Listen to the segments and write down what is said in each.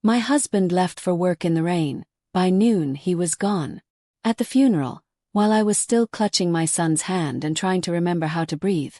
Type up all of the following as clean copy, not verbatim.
My husband left for work in the rain. By noon he was gone. At the funeral, while I was still clutching my son's hand and trying to remember how to breathe,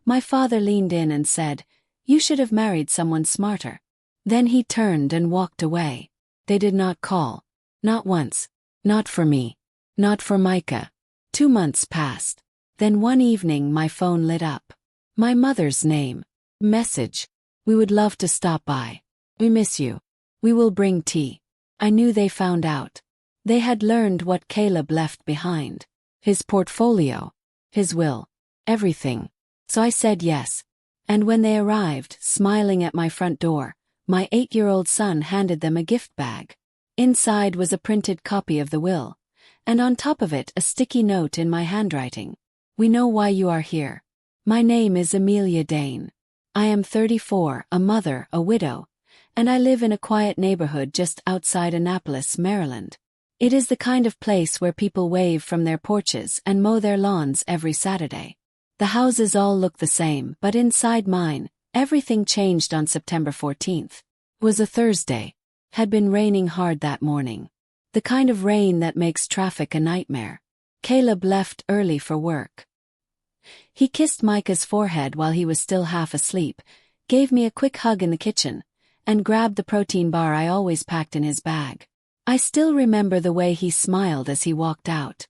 my father leaned in and said, "You should have married someone smarter." Then he turned and walked away. They did not call. Not once. Not for me. Not for Micah. 2 months passed. Then one evening my phone lit up. My mother's name. Message. "We would love to stop by. We miss you. We will bring tea." I knew they found out. They had learned what Caleb left behind. His portfolio. His will. Everything. So I said yes. And when they arrived, smiling at my front door, my 8-year-old son handed them a gift bag. Inside was a printed copy of the will, and on top of it a sticky note in my handwriting. "We know why you are here. My name is Amelia Dane. I am 34, a mother, a widow, and I live in a quiet neighborhood just outside Annapolis, Maryland. It is the kind of place where people wave from their porches and mow their lawns every Saturday. The houses all look the same, but inside mine, everything changed on September 14th. It was a Thursday. Had been raining hard that morning. The kind of rain that makes traffic a nightmare. Caleb left early for work. He kissed Micah's forehead while he was still half asleep, gave me a quick hug in the kitchen, and grabbed the protein bar I always packed in his bag. I still remember the way he smiled as he walked out.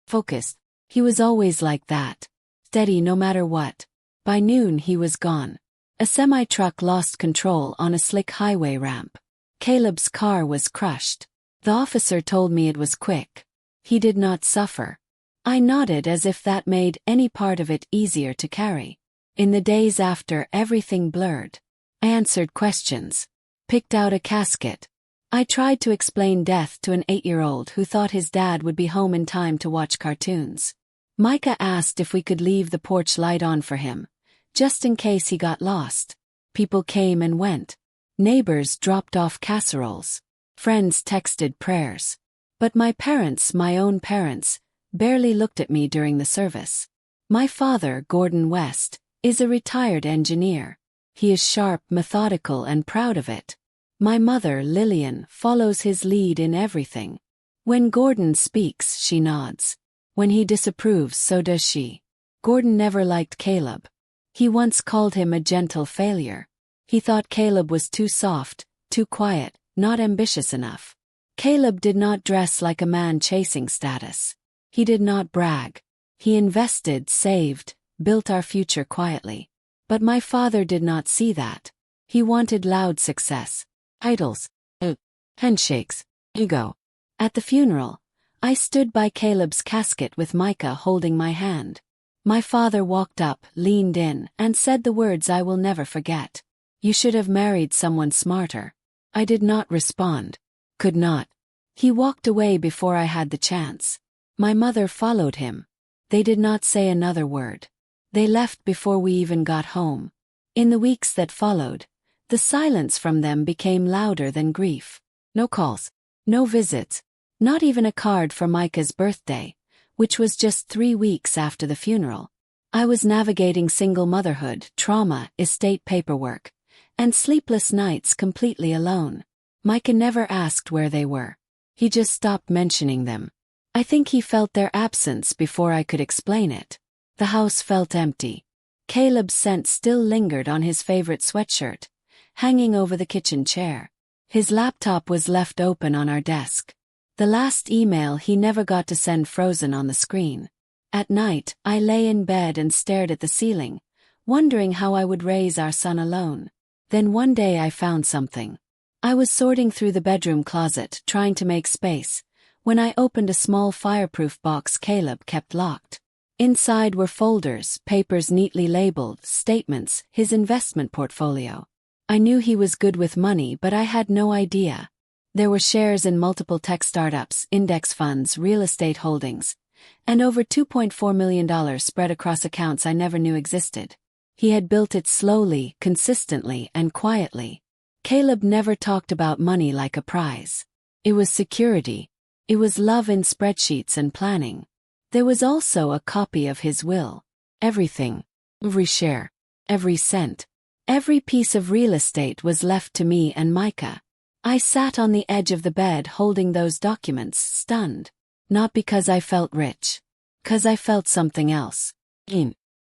Focused. He was always like that. Steady no matter what. By noon he was gone. A semi-truck lost control on a slick highway ramp. Caleb's car was crushed. The officer told me it was quick. He did not suffer. I nodded as if that made any part of it easier to carry. In the days after, everything blurred. I answered questions. Picked out a casket. I tried to explain death to an 8-year-old who thought his dad would be home in time to watch cartoons. Micah asked if we could leave the porch light on for him, just in case he got lost. People came and went. Neighbors dropped off casseroles. Friends texted prayers. But my parents, my own parents, barely looked at me during the service. My father, Gordon West, is a retired engineer. He is sharp, methodical, and proud of it. My mother, Lillian, follows his lead in everything. When Gordon speaks, she nods. When he disapproves, so does she. Gordon never liked Caleb. He once called him a gentle failure. He thought Caleb was too soft, too quiet, not ambitious enough. Caleb did not dress like a man chasing status. He did not brag. He invested, saved, built our future quietly. But my father did not see that. He wanted loud success. Titles. Handshakes. Ego. At the funeral, I stood by Caleb's casket with Micah holding my hand. My father walked up, leaned in, and said the words I will never forget. "You should have married someone smarter." I did not respond. Could not. He walked away before I had the chance. My mother followed him. They did not say another word. They left before we even got home. In the weeks that followed, the silence from them became louder than grief. No calls. No visits. Not even a card for Micah's birthday, which was just 3 weeks after the funeral. I was navigating single motherhood, trauma, estate paperwork, and sleepless nights completely alone. Micah never asked where they were. He just stopped mentioning them. I think he felt their absence before I could explain it. The house felt empty. Caleb's scent still lingered on his favorite sweatshirt, hanging over the kitchen chair. His laptop was left open on our desk. The last email he never got to send frozen on the screen. At night, I lay in bed and stared at the ceiling, wondering how I would raise our son alone. Then one day I found something. I was sorting through the bedroom closet, trying to make space, when I opened a small fireproof box Caleb kept locked. Inside were folders, papers neatly labeled, statements, his investment portfolio. I knew he was good with money, but I had no idea. There were shares in multiple tech startups, index funds, real estate holdings, and over $2.4 million spread across accounts I never knew existed. He had built it slowly, consistently, and quietly. Caleb never talked about money like a prize. It was security. It was love in spreadsheets and planning. There was also a copy of his will. Everything. Every share. Every cent. Every piece of real estate was left to me and Micah. I sat on the edge of the bed holding those documents, stunned. Not because I felt rich. 'Cause I felt something else.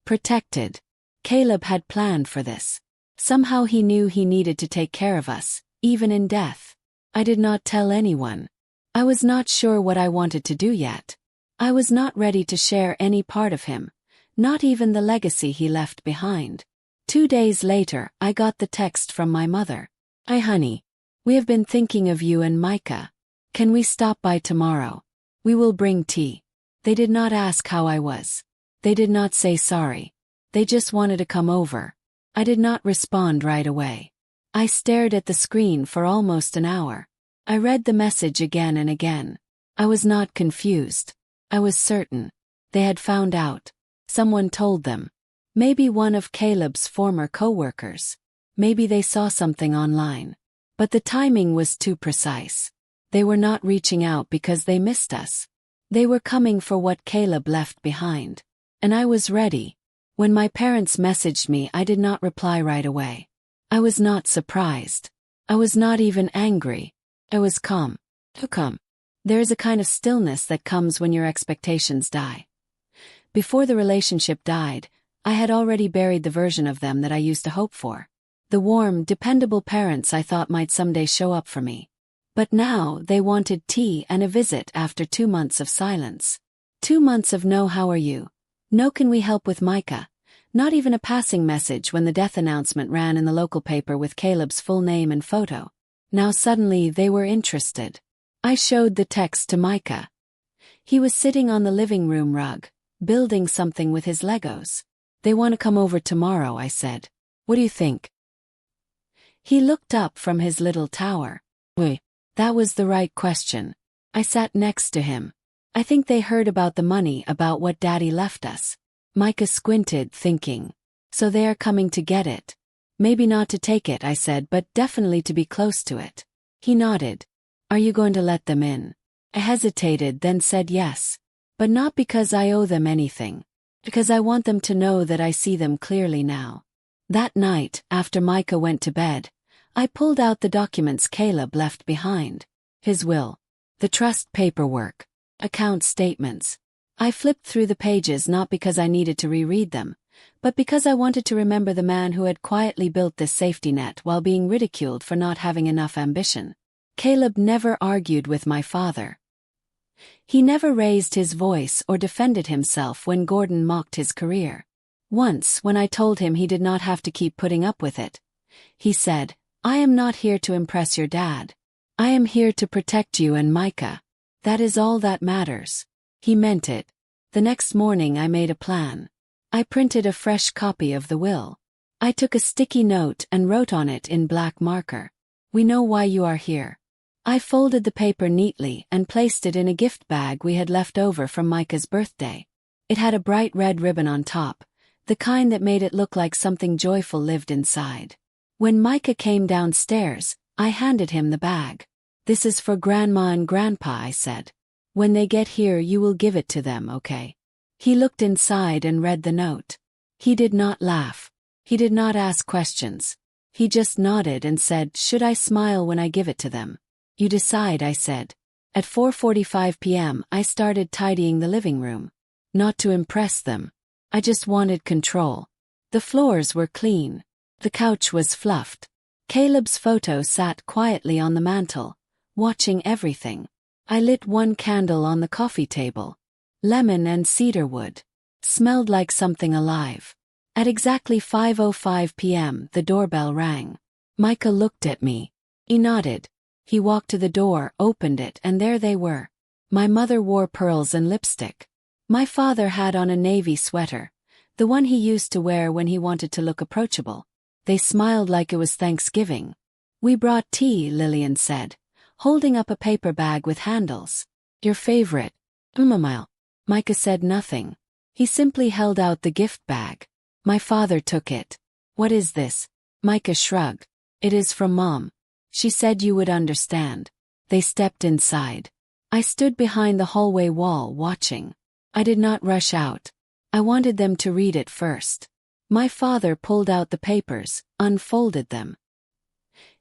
Protected. Caleb had planned for this. Somehow he knew he needed to take care of us, even in death. I did not tell anyone. I was not sure what I wanted to do yet. I was not ready to share any part of him, not even the legacy he left behind. 2 days later, I got the text from my mother. "Hi honey. We have been thinking of you and Micah. Can we stop by tomorrow? We will bring tea." They did not ask how I was. They did not say sorry. They just wanted to come over. I did not respond right away. I stared at the screen for almost an hour. I read the message again and again. I was not confused. I was certain. They had found out. Someone told them. Maybe one of Caleb's former co-workers. Maybe they saw something online. But the timing was too precise. They were not reaching out because they missed us. They were coming for what Caleb left behind. And I was ready. When my parents messaged me, I did not reply right away. I was not surprised. I was not even angry. I was calm. There is a kind of stillness that comes when your expectations die. Before the relationship died, I had already buried the version of them that I used to hope for. The warm, dependable parents I thought might someday show up for me. But now they wanted tea and a visit after 2 months of silence. 2 months of no how are you? No can we help with Micah? Not even a passing message when the death announcement ran in the local paper with Caleb's full name and photo. Now suddenly they were interested. I showed the text to Micah. He was sitting on the living room rug, building something with his Legos. "They want to come over tomorrow," I said. "What do you think?" He looked up from his little tower. Wait. That was the right question. I sat next to him. "I think they heard about the money, about what Daddy left us." Micah squinted, thinking. "So they are coming to get it." "Maybe not to take it," I said, "but definitely to be close to it." He nodded. "Are you going to let them in?" I hesitated, then said yes. But not because I owe them anything. Because I want them to know that I see them clearly now. That night, after Micah went to bed, I pulled out the documents Caleb left behind. His will. The trust paperwork. Account statements. I flipped through the pages not because I needed to reread them, but because I wanted to remember the man who had quietly built this safety net while being ridiculed for not having enough ambition. Caleb never argued with my father. He never raised his voice or defended himself when Gordon mocked his career. Once, when I told him he did not have to keep putting up with it, he said, "I am not here to impress your dad. I am here to protect you and Micah. That is all that matters." He meant it. The next morning I made a plan. I printed a fresh copy of the will. I took a sticky note and wrote on it in black marker. "We know why you are here." I folded the paper neatly and placed it in a gift bag we had left over from Micah's birthday. It had a bright red ribbon on top, the kind that made it look like something joyful lived inside. When Micah came downstairs, I handed him the bag. "This is for Grandma and Grandpa," I said. "When they get here you will give it to them, okay?" He looked inside and read the note. He did not laugh. He did not ask questions. He just nodded and said, "Should I smile when I give it to them?" "You decide," I said. At 4:45 p.m. I started tidying the living room. Not to impress them. I just wanted control. The floors were clean. The couch was fluffed. Caleb's photo sat quietly on the mantel, watching everything. I lit one candle on the coffee table. Lemon and cedar wood. Smelled like something alive. At exactly 5:05 p.m. the doorbell rang. Micah looked at me. He nodded. He walked to the door, opened it, and there they were. My mother wore pearls and lipstick. My father had on a navy sweater, the one he used to wear when he wanted to look approachable. They smiled like it was Thanksgiving. "We brought tea," Lillian said, holding up a paper bag with handles. "Your favorite." "Mile." Micah said nothing. He simply held out the gift bag. My father took it. "What is this?" Micah shrugged. "It is from Mom. She said you would understand." They stepped inside. I stood behind the hallway wall watching. I did not rush out. I wanted them to read it first. My father pulled out the papers, unfolded them.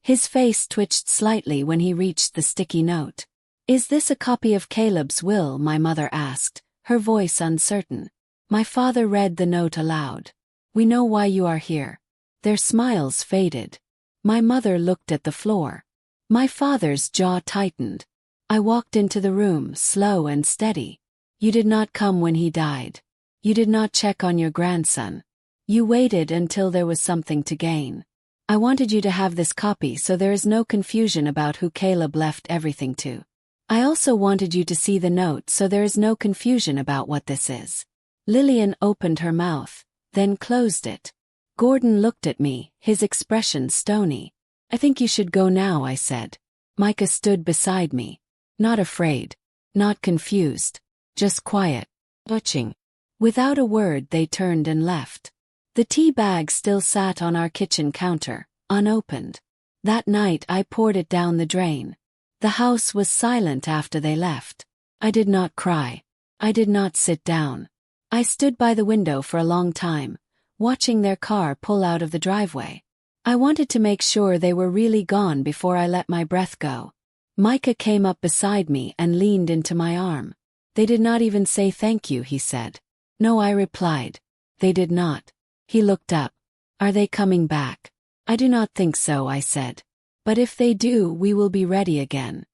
His face twitched slightly when he reached the sticky note. "Is this a copy of Caleb's will?" my mother asked, her voice uncertain. My father read the note aloud. "We know why you are here." Their smiles faded. My mother looked at the floor. My father's jaw tightened. I walked into the room, slow and steady. "You did not come when he died. You did not check on your grandson. You waited until there was something to gain. I wanted you to have this copy so there is no confusion about who Caleb left everything to. I also wanted you to see the note so there is no confusion about what this is." Lillian opened her mouth, then closed it. Gordon looked at me, his expression stony. "I think you should go now," I said. Micah stood beside me. Not afraid. Not confused. Just quiet. Watching. Without a word they turned and left. The tea bag still sat on our kitchen counter, unopened. That night I poured it down the drain. The house was silent after they left. I did not cry. I did not sit down. I stood by the window for a long time, watching their car pull out of the driveway. I wanted to make sure they were really gone before I let my breath go. Micah came up beside me and leaned into my arm. "They did not even say thank you," he said. "No," I replied. "They did not." He looked up. "Are they coming back?" "I do not think so," I said. "But if they do, we will be ready again."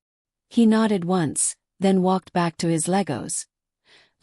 He nodded once, then walked back to his Legos.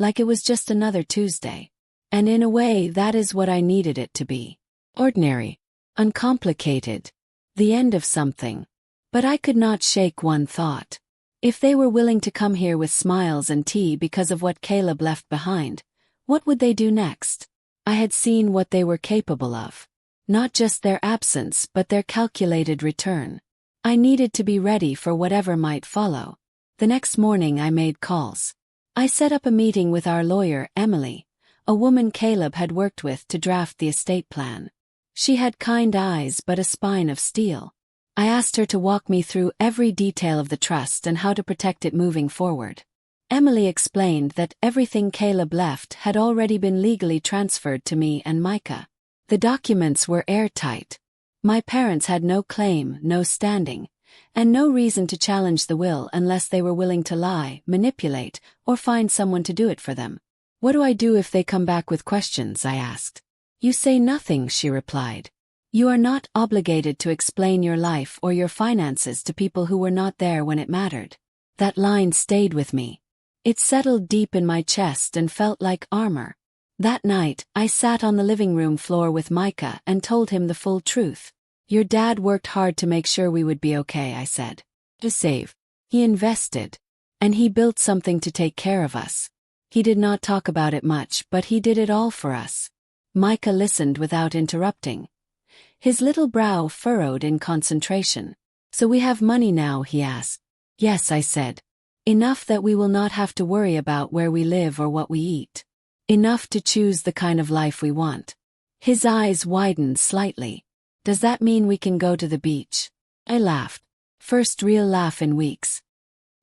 Like it was just another Tuesday. And in a way that is what I needed it to be. Ordinary. Uncomplicated. The end of something. But I could not shake one thought. If they were willing to come here with smiles and tea because of what Caleb left behind, what would they do next? I had seen what they were capable of. Not just their absence but their calculated return. I needed to be ready for whatever might follow. The next morning I made calls. I set up a meeting with our lawyer, Emily, a woman Caleb had worked with to draft the estate plan. She had kind eyes but a spine of steel. I asked her to walk me through every detail of the trust and how to protect it moving forward. Emily explained that everything Caleb left had already been legally transferred to me and Micah. The documents were airtight. My parents had no claim, no standing, and no reason to challenge the will unless they were willing to lie, manipulate, or find someone to do it for them. "What do I do if they come back with questions?" I asked. "You say nothing," she replied. "You are not obligated to explain your life or your finances to people who were not there when it mattered." That line stayed with me. It settled deep in my chest and felt like armor. That night, I sat on the living room floor with Micah and told him the full truth. "Your dad worked hard to make sure we would be okay," I said. "To save. He invested. And he built something to take care of us. He did not talk about it much, but he did it all for us." Micah listened without interrupting. His little brow furrowed in concentration. "So we have money now?" he asked. "Yes," I said. "Enough that we will not have to worry about where we live or what we eat. Enough to choose the kind of life we want." His eyes widened slightly. "Does that mean we can go to the beach?" I laughed. First real laugh in weeks.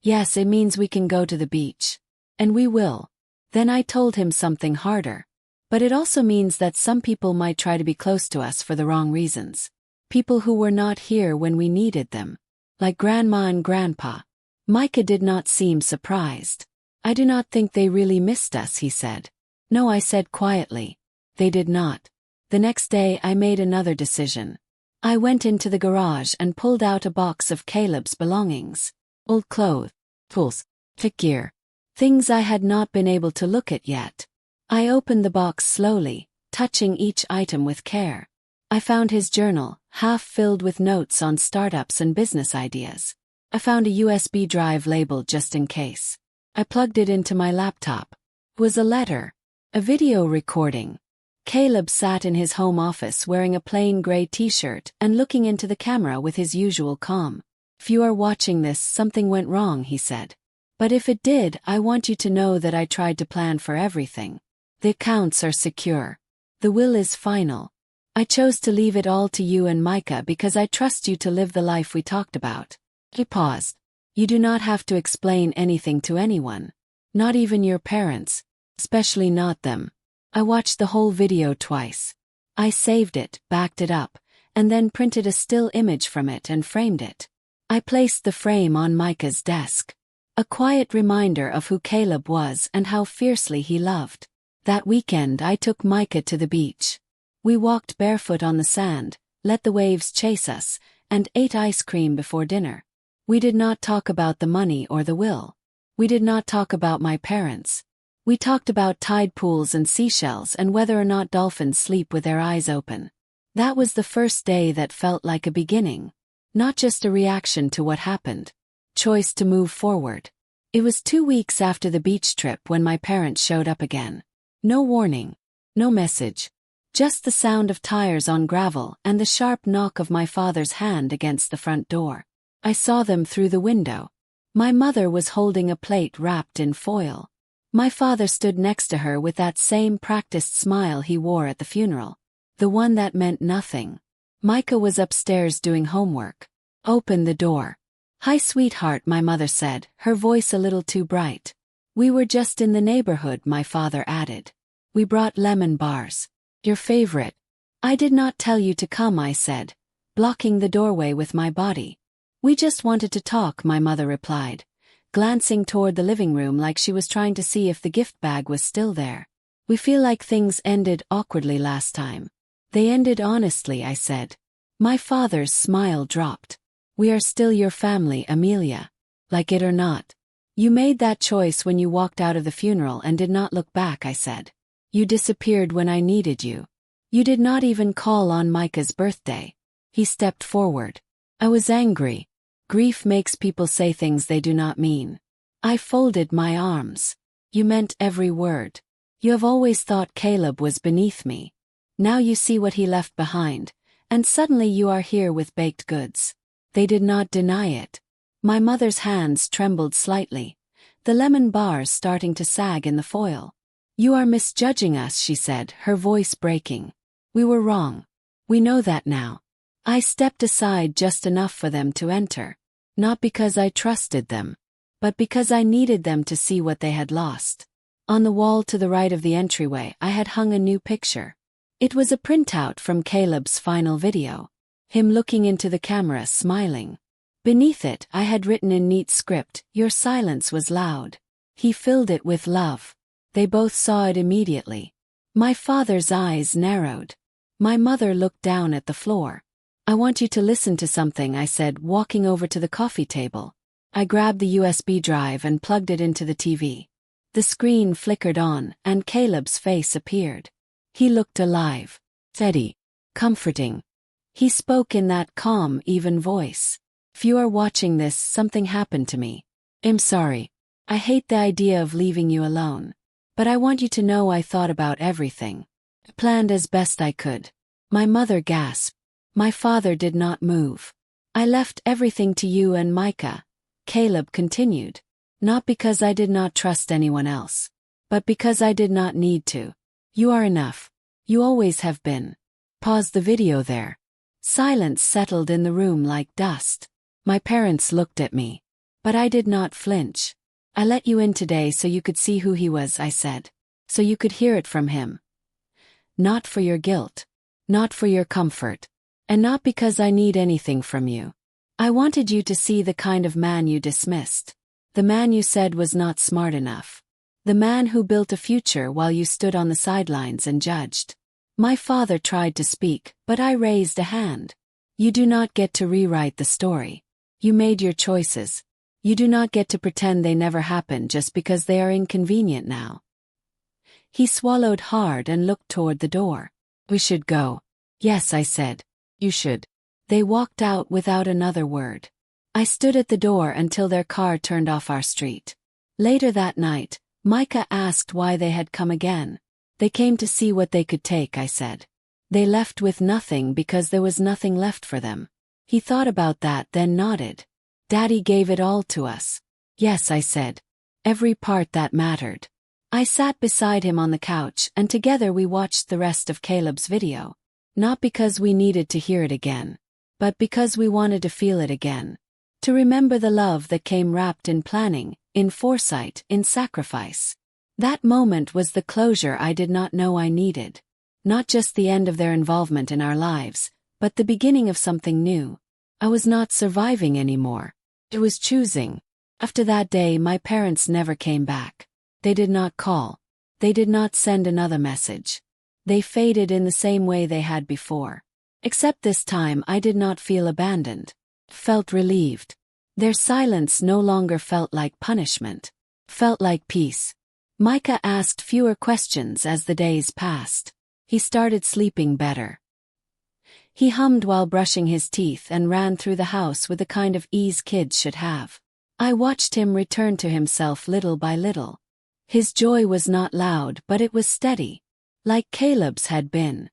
"Yes, it means we can go to the beach. And we will." Then I told him something harder. "But it also means that some people might try to be close to us for the wrong reasons. People who were not here when we needed them. Like Grandma and Grandpa." Micah did not seem surprised. "I do not think they really missed us," he said. "No," I said quietly. "They did not." The next day I made another decision. I went into the garage and pulled out a box of Caleb's belongings. Old clothes, tools, tech gear. Things I had not been able to look at yet. I opened the box slowly, touching each item with care. I found his journal, half filled with notes on startups and business ideas. I found a USB drive labeled just in case. I plugged it into my laptop. It was a letter. A video recording. Caleb sat in his home office wearing a plain gray t-shirt and looking into the camera with his usual calm. "If you are watching this, something went wrong," he said. "But if it did, I want you to know that I tried to plan for everything. The accounts are secure. The will is final. I chose to leave it all to you and Micah because I trust you to live the life we talked about." He paused. "You do not have to explain anything to anyone. Not even your parents. Especially not them." I watched the whole video twice. I saved it, backed it up, and then printed a still image from it and framed it. I placed the frame on Micah's desk. A quiet reminder of who Caleb was and how fiercely he loved. That weekend I took Micah to the beach. We walked barefoot on the sand, let the waves chase us, and ate ice cream before dinner. We did not talk about the money or the will. We did not talk about my parents. We talked about tide pools and seashells and whether or not dolphins sleep with their eyes open. That was the first day that felt like a beginning. Not just a reaction to what happened. Choice to move forward. It was 2 weeks after the beach trip when my parents showed up again. No warning. No message. Just the sound of tires on gravel and the sharp knock of my father's hand against the front door. I saw them through the window. My mother was holding a plate wrapped in foil. My father stood next to her with that same practiced smile he wore at the funeral. The one that meant nothing. Micah was upstairs doing homework. Open the door. Hi, sweetheart, my mother said, her voice a little too bright. We were just in the neighborhood, my father added. We brought lemon bars. Your favorite. I did not tell you to come, I said, blocking the doorway with my body. We just wanted to talk, my mother replied, glancing toward the living room like she was trying to see if the gift bag was still there. We feel like things ended awkwardly last time. They ended honestly, I said. My father's smile dropped. We are still your family, Amelia. Like it or not. You made that choice when you walked out of the funeral and did not look back, I said. You disappeared when I needed you. You did not even call on Micah's birthday. He stepped forward. I was angry. Grief makes people say things they do not mean. I folded my arms. You meant every word. You have always thought Caleb was beneath me. Now you see what he left behind, and suddenly you are here with baked goods. They did not deny it. My mother's hands trembled slightly, the lemon bars starting to sag in the foil. You are misjudging us, she said, her voice breaking. We were wrong. We know that now. I stepped aside just enough for them to enter. Not because I trusted them, but because I needed them to see what they had lost. On the wall to the right of the entryway I had hung a new picture. It was a printout from Caleb's final video. Him looking into the camera, smiling. Beneath it I had written in neat script, "Your silence was loud." He filled it with love. They both saw it immediately. My father's eyes narrowed. My mother looked down at the floor. I want you to listen to something, I said, walking over to the coffee table. I grabbed the USB drive and plugged it into the TV. The screen flickered on, and Caleb's face appeared. He looked alive. Steady. Comforting. He spoke in that calm, even voice. If you are watching this, something happened to me. I'm sorry. I hate the idea of leaving you alone. But I want you to know I thought about everything. I planned as best I could. My mother gasped. My father did not move. I left everything to you and Micah. Caleb continued. Not because I did not trust anyone else. But because I did not need to. You are enough. You always have been. Pause the video there. Silence settled in the room like dust. My parents looked at me. But I did not flinch. I let you in today so you could see who he was, I said. So you could hear it from him. Not for your guilt. Not for your comfort. And not because I need anything from you. I wanted you to see the kind of man you dismissed. The man you said was not smart enough. The man who built a future while you stood on the sidelines and judged. My father tried to speak, but I raised a hand. You do not get to rewrite the story. You made your choices. You do not get to pretend they never happened just because they are inconvenient now. He swallowed hard and looked toward the door. We should go. Yes, I said. You should. They walked out without another word. I stood at the door until their car turned off our street. Later that night, Micah asked why they had come again. They came to see what they could take, I said. They left with nothing because there was nothing left for them. He thought about that, then nodded. Daddy gave it all to us. Yes, I said. Every part that mattered. I sat beside him on the couch and together we watched the rest of Caleb's video. Not because we needed to hear it again, but because we wanted to feel it again. To remember the love that came wrapped in planning, in foresight, in sacrifice. That moment was the closure I did not know I needed. Not just the end of their involvement in our lives, but the beginning of something new. I was not surviving anymore. I was choosing. After that day, my parents never came back. They did not call. They did not send another message. They faded in the same way they had before. Except this time I did not feel abandoned. Felt relieved. Their silence no longer felt like punishment. Felt like peace. Micah asked fewer questions as the days passed. He started sleeping better. He hummed while brushing his teeth and ran through the house with the kind of ease kids should have. I watched him return to himself little by little. His joy was not loud, but it was steady, like Caleb's had been.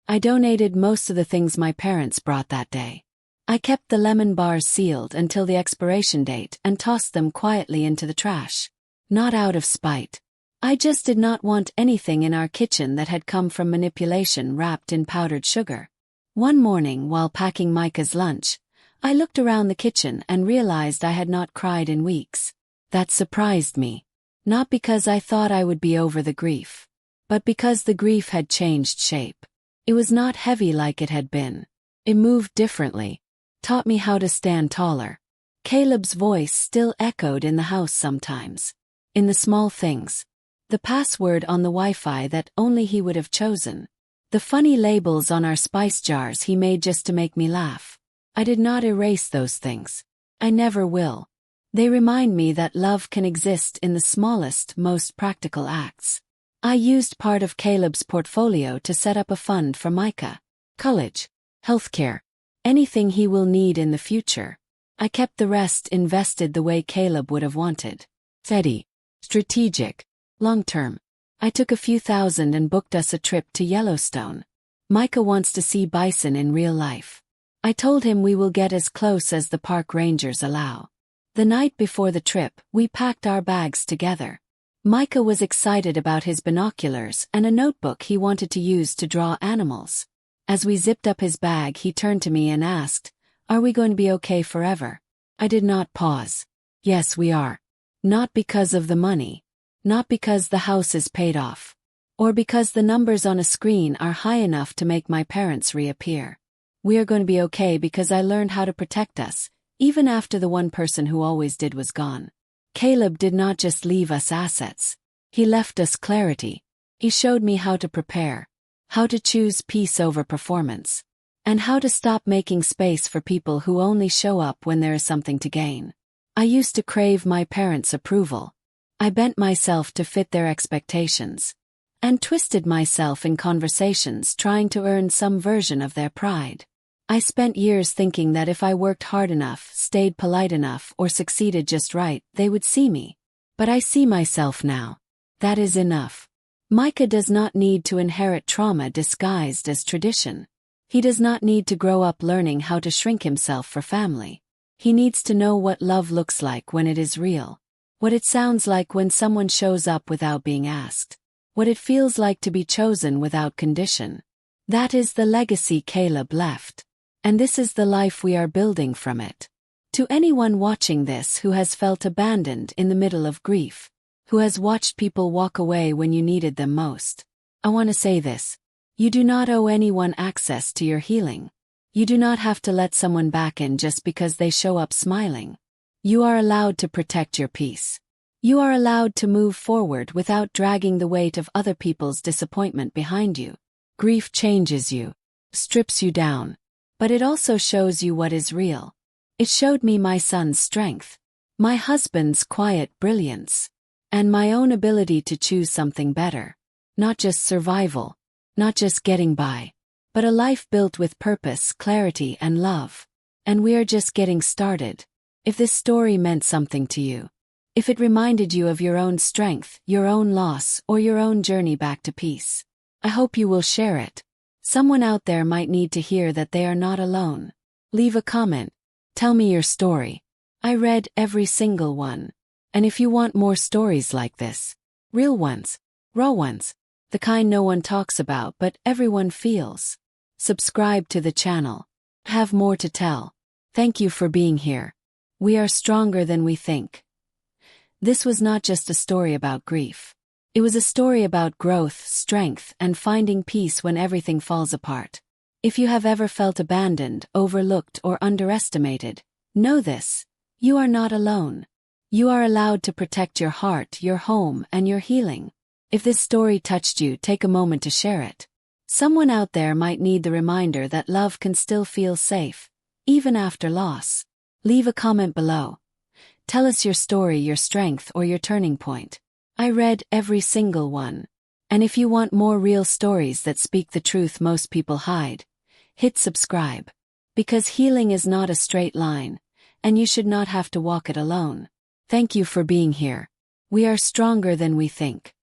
I donated most of the things my parents brought that day. I kept the lemon bars sealed until the expiration date and tossed them quietly into the trash. Not out of spite. I just did not want anything in our kitchen that had come from manipulation wrapped in powdered sugar. One morning, while packing Micah's lunch, I looked around the kitchen and realized I had not cried in weeks. That surprised me. Not because I thought I would be over the grief, but because the grief had changed shape. It was not heavy like it had been. It moved differently, taught me how to stand taller. Caleb's voice still echoed in the house sometimes. In the small things. The password on the Wi-Fi that only he would have chosen. The funny labels on our spice jars he made just to make me laugh. I did not erase those things. I never will. They remind me that love can exist in the smallest, most practical acts. I used part of Caleb's portfolio to set up a fund for Micah. College, healthcare, anything he will need in the future. I kept the rest invested the way Caleb would have wanted. Steady, strategic, long-term. I took a few thousand and booked us a trip to Yellowstone. Micah wants to see bison in real life. I told him we will get as close as the park rangers allow. The night before the trip, we packed our bags together. Micah was excited about his binoculars and a notebook he wanted to use to draw animals. As we zipped up his bag, he turned to me and asked, "Are we going to be okay forever?" I did not pause. Yes, we are. Not because of the money. Not because the house is paid off. Or because the numbers on a screen are high enough to make my parents reappear. We are going to be okay because I learned how to protect us, even after the one person who always did was gone. Caleb did not just leave us assets. He left us clarity. He showed me how to prepare, how to choose peace over performance, and how to stop making space for people who only show up when there is something to gain. I used to crave my parents' approval. I bent myself to fit their expectations, and twisted myself in conversations trying to earn some version of their pride. I spent years thinking that if I worked hard enough, stayed polite enough, or succeeded just right, they would see me. But I see myself now. That is enough. Micah does not need to inherit trauma disguised as tradition. He does not need to grow up learning how to shrink himself for family. He needs to know what love looks like when it is real. What it sounds like when someone shows up without being asked. What it feels like to be chosen without condition. That is the legacy Caleb left. And this is the life we are building from it. To anyone watching this who has felt abandoned in the middle of grief, who has watched people walk away when you needed them most, I want to say this. You do not owe anyone access to your healing. You do not have to let someone back in just because they show up smiling. You are allowed to protect your peace. You are allowed to move forward without dragging the weight of other people's disappointment behind you. Grief changes you, strips you down. But it also shows you what is real. It showed me my son's strength, my husband's quiet brilliance, and my own ability to choose something better. Not just survival, not just getting by, but a life built with purpose, clarity, and love. And we are just getting started. If this story meant something to you, if it reminded you of your own strength, your own loss, or your own journey back to peace, I hope you will share it. Someone out there might need to hear that they are not alone. Leave a comment. Tell me your story. I read every single one. And if you want more stories like this, real ones, raw ones, the kind no one talks about but everyone feels, subscribe to the channel. Have more to tell. Thank you for being here. We are stronger than we think. This was not just a story about grief. It was a story about growth, strength, and finding peace when everything falls apart. If you have ever felt abandoned, overlooked, or underestimated, know this: you are not alone. You are allowed to protect your heart, your home, and your healing. If this story touched you, take a moment to share it. Someone out there might need the reminder that love can still feel safe, even after loss. Leave a comment below. Tell us your story, your strength, or your turning point. I read every single one. And if you want more real stories that speak the truth most people hide, hit subscribe. Because healing is not a straight line, and you should not have to walk it alone. Thank you for being here. We are stronger than we think.